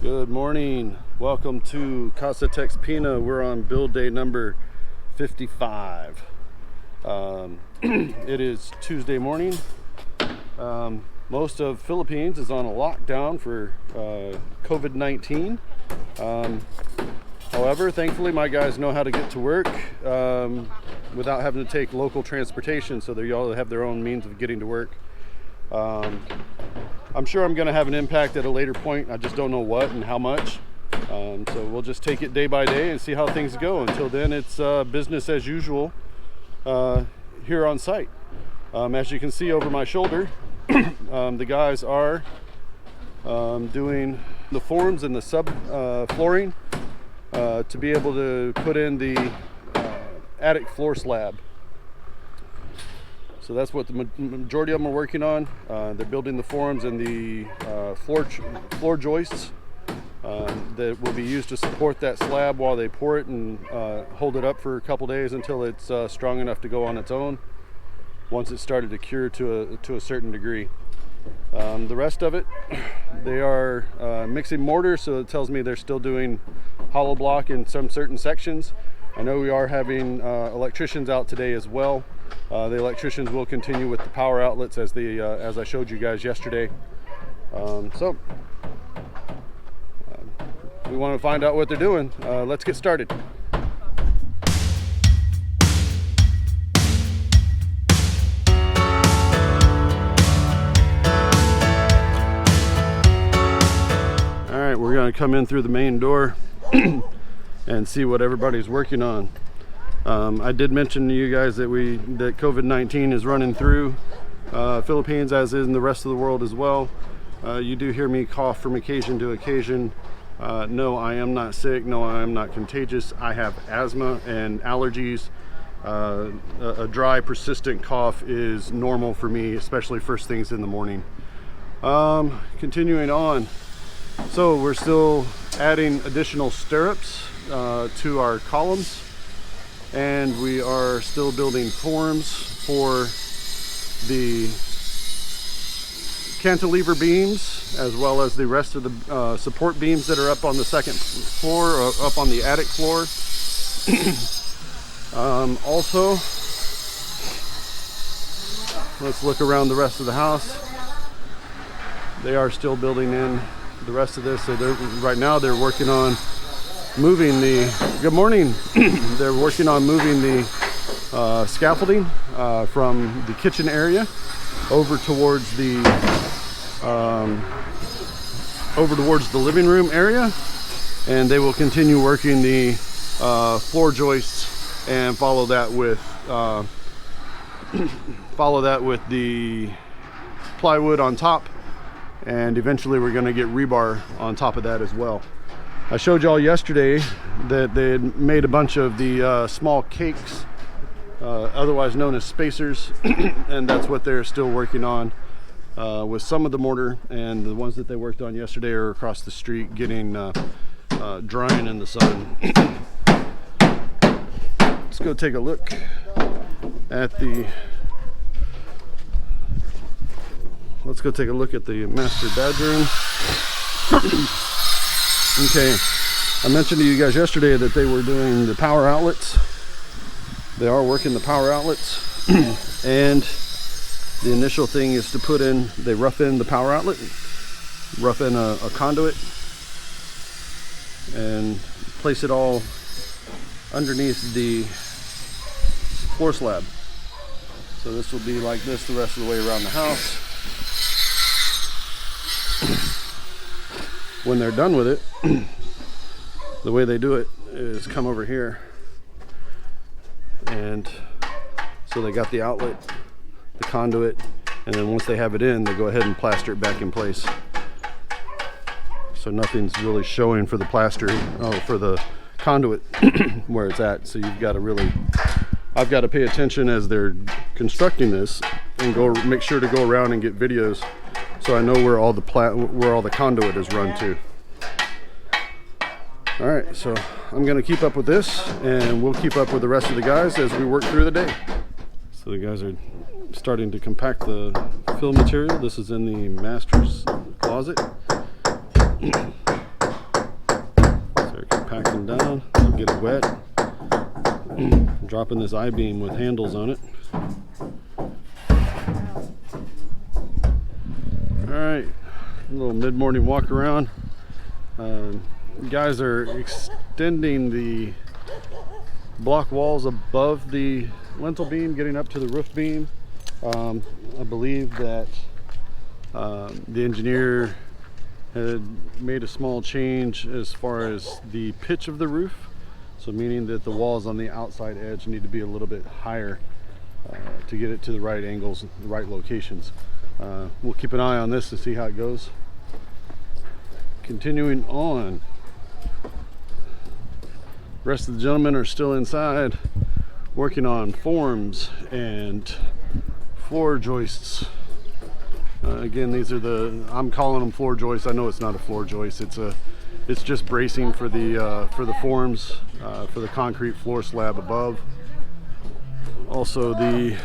Good morning. Welcome to Casa TexPina. We're on build day number 55. It is Tuesday morning. Most of Philippines is on a lockdown for COVID-19. However, thankfully my guys know how to get to work without having to take local transportation, so they all have their own means of getting to work. I'm sure I'm going to have an impact at a later point. I just don't know what and how much. So we'll just take it day by day and see how things go. Until then, it's business as usual here on site. As you can see over my shoulder, the guys are doing the forms and the sub flooring to be able to put in the attic floor slab. So that's what the majority of them are working on. They're building the forms and the floor joists that will be used to support that slab while they pour it and hold it up for a couple days until it's strong enough to go on its own once it's started to cure to a certain degree. The rest of it, they are mixing mortar, so it tells me they're still doing hollow block in some certain sections. I know we are having electricians out today as well. The electricians will continue with the power outlets as I showed you guys yesterday. So we want to find out what they're doing. Let's get started. All right, we're going to come in through the main door and see what everybody's working on. I did mention to you guys that COVID-19 is running through Philippines, as is in the rest of the world as well. You do hear me cough from occasion to occasion. No, I am not sick. No, I am not contagious. I have asthma and allergies. A dry, persistent cough is normal for me, especially first things in the morning. Continuing on. So we're still adding additional stirrups to our columns. And we are still building forms for the cantilever beams, as well as the rest of the support beams that are up on the second floor, or up on the attic floor. Also, let's look around the rest of the house. They are still building in the rest of this. So right now they're working on moving the, good morning, they're working on moving the scaffolding from the kitchen area over towards the living room area, and they will continue working the floor joists and follow that with the plywood on top, and eventually we're going to get rebar on top of that as well. I showed y'all yesterday that they had made a bunch of the small cakes, otherwise known as spacers, and that's what they're still working on with some of the mortar, and the ones that they worked on yesterday are across the street getting drying in the sun. Let's go take a look at the master bedroom. Okay, I mentioned to you guys yesterday that they were doing the power outlets. They are working the power outlets, and the initial thing is to put in, they rough in the power outlet, rough in a conduit, and place it all underneath the floor slab. So this will be like this the rest of the way around the house. When they're done with it, the way they do it is come over here, and so they got the outlet, the conduit, and then once they have it in, they go ahead and plaster it back in place. So nothing's really showing for the plaster, for the conduit where it's at. So you've got to really, I've got to pay attention as they're constructing this and go make sure to go around and get videos, so I know where all the conduit is run to. All right, so I'm gonna keep up with this, and we'll keep up with the rest of the guys as we work through the day. So the guys are starting to compact the fill material. This is in the master's closet. compacting down, don't get it wet. Dropping this I-beam with handles on it. Alright, a little mid-morning walk around. Guys are extending the block walls above the lintel beam, getting up to the roof beam. I believe that the engineer had made a small change as far as the pitch of the roof, so meaning that the walls on the outside edge need to be a little bit higher to get it to the right angles, the right locations. We'll keep an eye on this to see how it goes. Continuing on, the rest of the gentlemen are still inside working on forms and floor joists. Again, these are I'm calling them floor joists. I know it's not a floor joist. It's just bracing for the forms for the concrete floor slab above. Also, the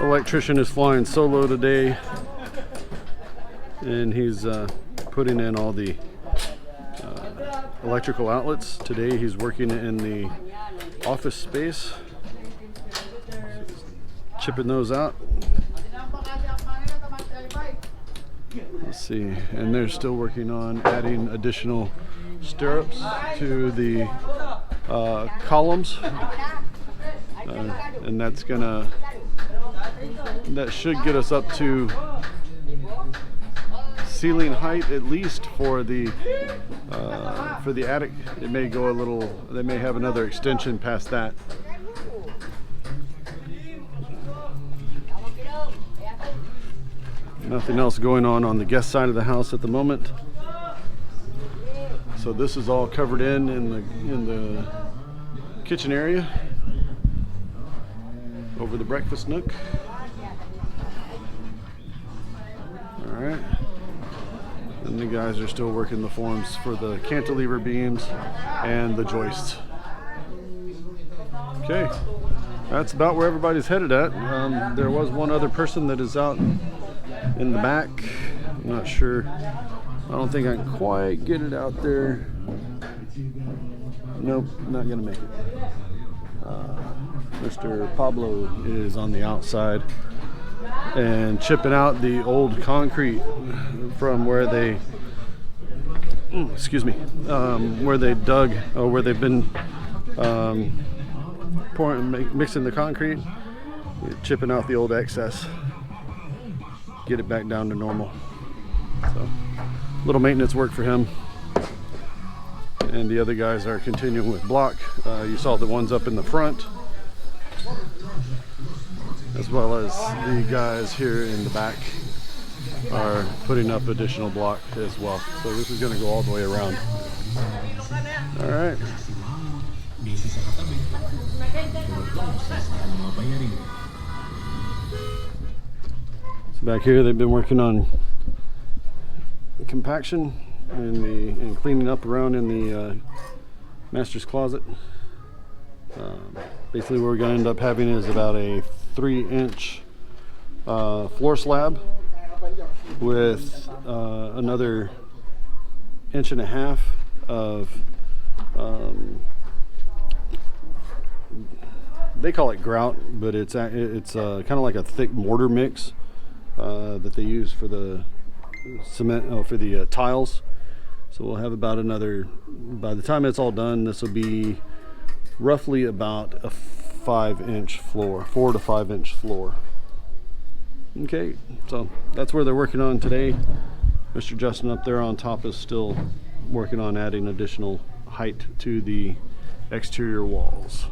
electrician is flying solo today, and he's putting in all the electrical outlets. Today he's working in the office space, chipping those out. Let's see, and they're still working on adding additional stirrups to the columns, and that should get us up to ceiling height, at least for the attic. It may go a little, they may have another extension past that. Nothing else going on the guest side of the house at the moment. So this is all covered in the kitchen area over the breakfast nook. All right. And the guys are still working the forms for the cantilever beams and the joists. Okay, that's about where everybody's headed at. There was one other person that is out in the back. I'm not sure. I don't think I can quite get it out there. Nope, not gonna make it. Mr. Pablo is on the outside and chipping out the old concrete from where they where they dug, or where they've been mixing the concrete, chipping out the old excess, get it back down to normal. So little maintenance work for him, and the other guys are continuing with block. You saw the ones up in the front, as well as the guys here in the back are putting up additional block as well. So this is going to go all the way around. All right. So back here they've been working on compaction and cleaning up around in the master's closet. Basically what we're going to end up having is about a 3-inch floor slab with another 1.5 inches of they call it grout, but it's kind of like a thick mortar mix that they use for the cement, for the tiles. So we'll have about another, by the time it's all done, this will be roughly about a 5-inch floor, 4 to 5 inch floor. Okay, so that's where they're working on today. Mr. Justin up there on top is still working on adding additional height to the exterior walls.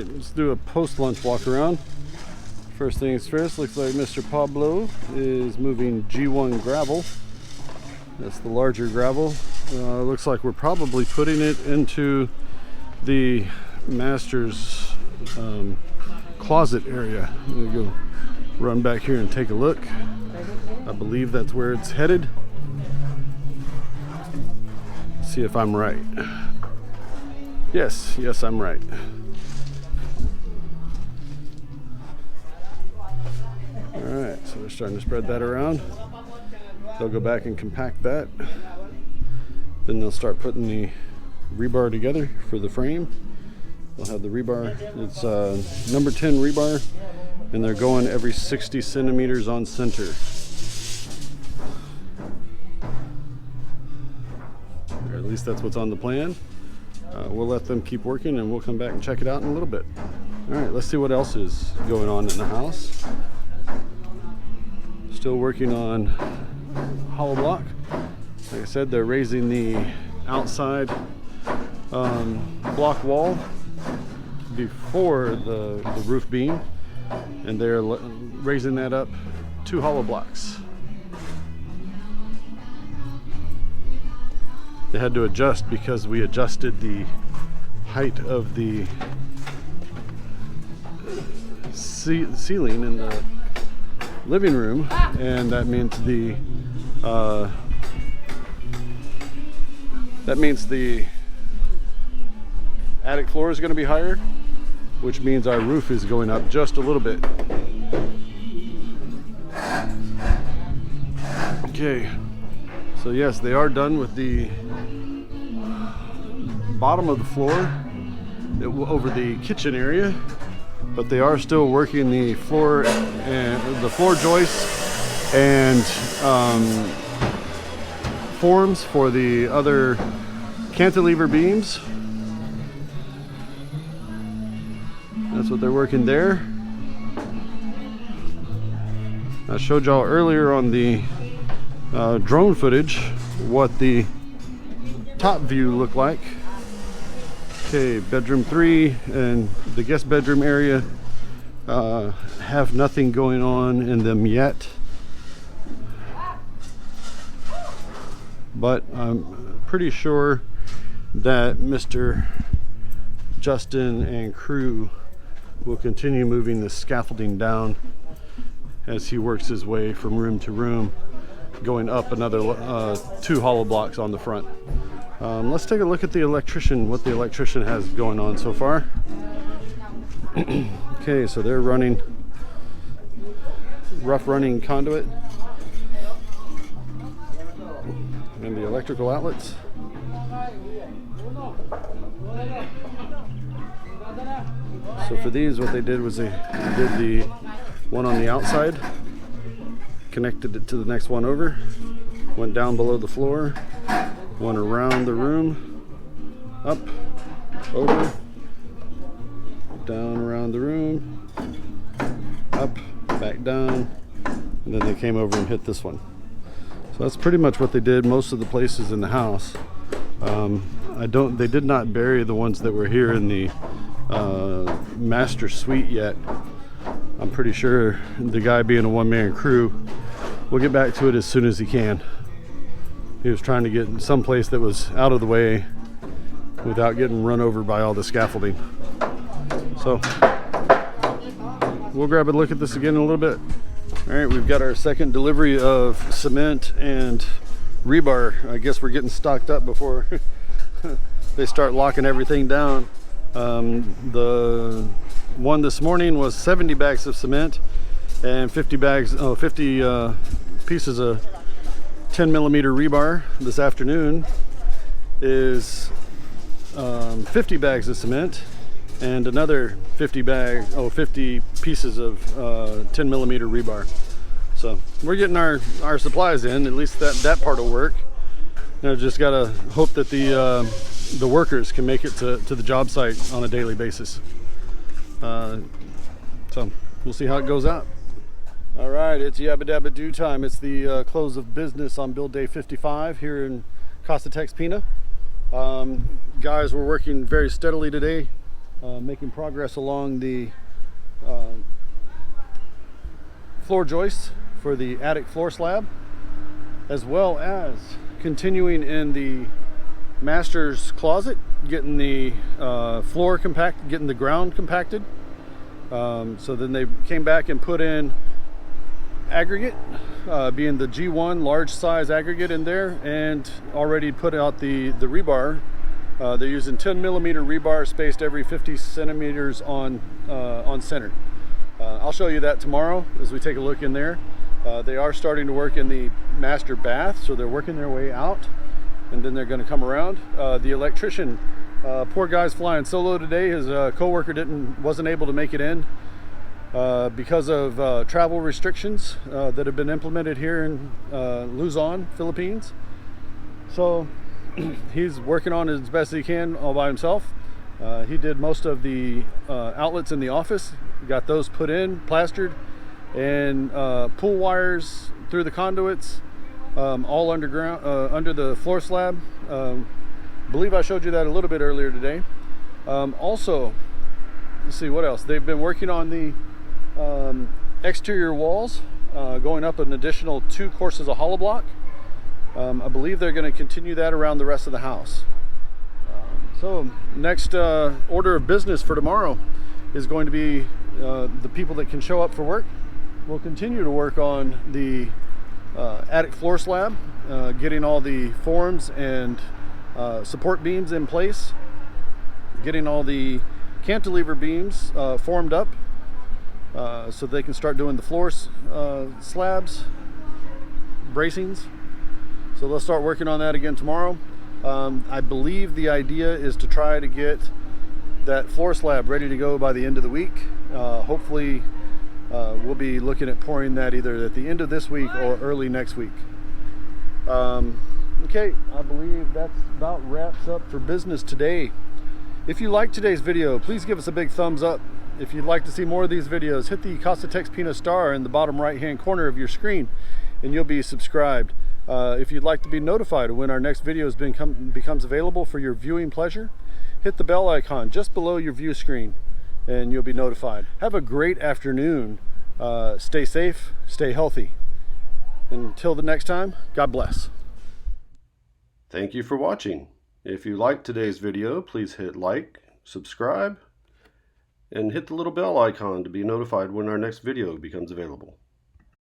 right, let's do a post-lunch walk around. First things first, looks like Mr. Pablo is moving G1 gravel. That's the larger gravel. Looks like we're probably putting it into the master's closet area. I'm gonna go run back here and take a look. I believe that's where it's headed. See if I'm right. Yes, I'm right. Alright, so they're starting to spread that around. They'll go back and compact that. Then they'll start putting the rebar together for the frame. They'll have the rebar. It's number 10 rebar, and they're going every 60 centimeters on center. Or at least that's what's on the plan. We'll let them keep working and we'll come back and check it out in a little bit. Alright, let's see what else is going on in the house. Still working on hollow block. Like I said, they're raising the outside block wall before the roof beam, and they're raising that up 2 hollow blocks. They had to adjust because we adjusted the height of the ceiling in the living room, and that means the attic floor is going to be higher, which means our roof is going up just a little bit. Okay, so yes, they are done with the bottom of the floor over the kitchen area, but they are still working the floor and the floor joists and forms for the other cantilever beams. That's what they're working there. I showed y'all earlier on the drone footage what the top view looked like. Okay, bedroom 3 and the guest bedroom area have nothing going on in them yet, but I'm pretty sure that Mr. Justin and crew will continue moving the scaffolding down as he works his way from room to room, going up another 2 hollow blocks on the front. Let's take a look at the electrician, what the electrician has going on so far. Okay, so they're running rough running conduit and the electrical outlets. So for these, what they did was they did the one on the outside, connected it to the next one over, went down below the floor, went around the room, up, over, down around the room, up, back down, and then they came over and hit this one. So that's pretty much what they did most of the places in the house. They did not bury the ones that were here in the master suite yet. I'm pretty sure the guy, being a one-man crew, will get back to it as soon as he can. He was trying to get some place that was out of the way without getting run over by all the scaffolding. So we'll grab a look at this again in a little bit. All right, we've got our second delivery of cement and rebar. I guess we're getting stocked up before they start locking everything down. The one this morning was 70 bags of cement and 50 pieces of 10 millimeter rebar. This afternoon is 50 bags of cement and another 50 pieces of 10 millimeter rebar. So we're getting our supplies in. At least that part will work. Now just gotta hope that the workers can make it to the job site on a daily basis. So we'll see how it goes out. All right, it's yabba dabba do time. It's the close of business on build day 55 here in Casa TexPina. Guys, we're working very steadily today. making progress along the floor joists for the attic floor slab, as well as continuing in the master's closet, getting the floor compacted, getting the ground compacted. So then they came back and put in aggregate, being the G1 large size aggregate in there, and already put out the rebar. They're using 10 millimeter rebar spaced every 50 centimeters on center. I'll show you that tomorrow as we take a look in there. They are starting to work in the master bath, so they're working their way out, and then they're going to come around. The electrician, poor guy's flying solo today. His co-worker wasn't able to make it in because of travel restrictions that have been implemented here in Luzon, Philippines. So he's working on as best he can all by himself. He did most of the outlets in the office, got those put in, plastered, and pull wires through the conduits, all underground, under the floor slab. Believe I showed you that a little bit earlier today. Also, let's see what else. They've been working on the exterior walls, going up an additional 2 courses of hollow block. I believe they're going to continue that around the rest of the house. So next order of business for tomorrow is going to be the people that can show up for work. We'll continue to work on the attic floor slab, getting all the forms and support beams in place, getting all the cantilever beams formed up so they can start doing the floor slabs, bracings. So they'll start working on that again tomorrow. I believe the idea is to try to get that floor slab ready to go by the end of the week. Hopefully we'll be looking at pouring that either at the end of this week or early next week. Okay, I believe that's about wraps up for business today. If you liked today's video, please give us a big thumbs up. If you'd like to see more of these videos, hit the Casa TexPina star in the bottom right hand corner of your screen and you'll be subscribed. If you'd like to be notified when our next video becomes available for your viewing pleasure, hit the bell icon just below your view screen and you'll be notified. Have a great afternoon. Stay safe, stay healthy. Until the next time, God bless. Thank you for watching. If you liked today's video, please hit like, subscribe, and hit the little bell icon to be notified when our next video becomes available.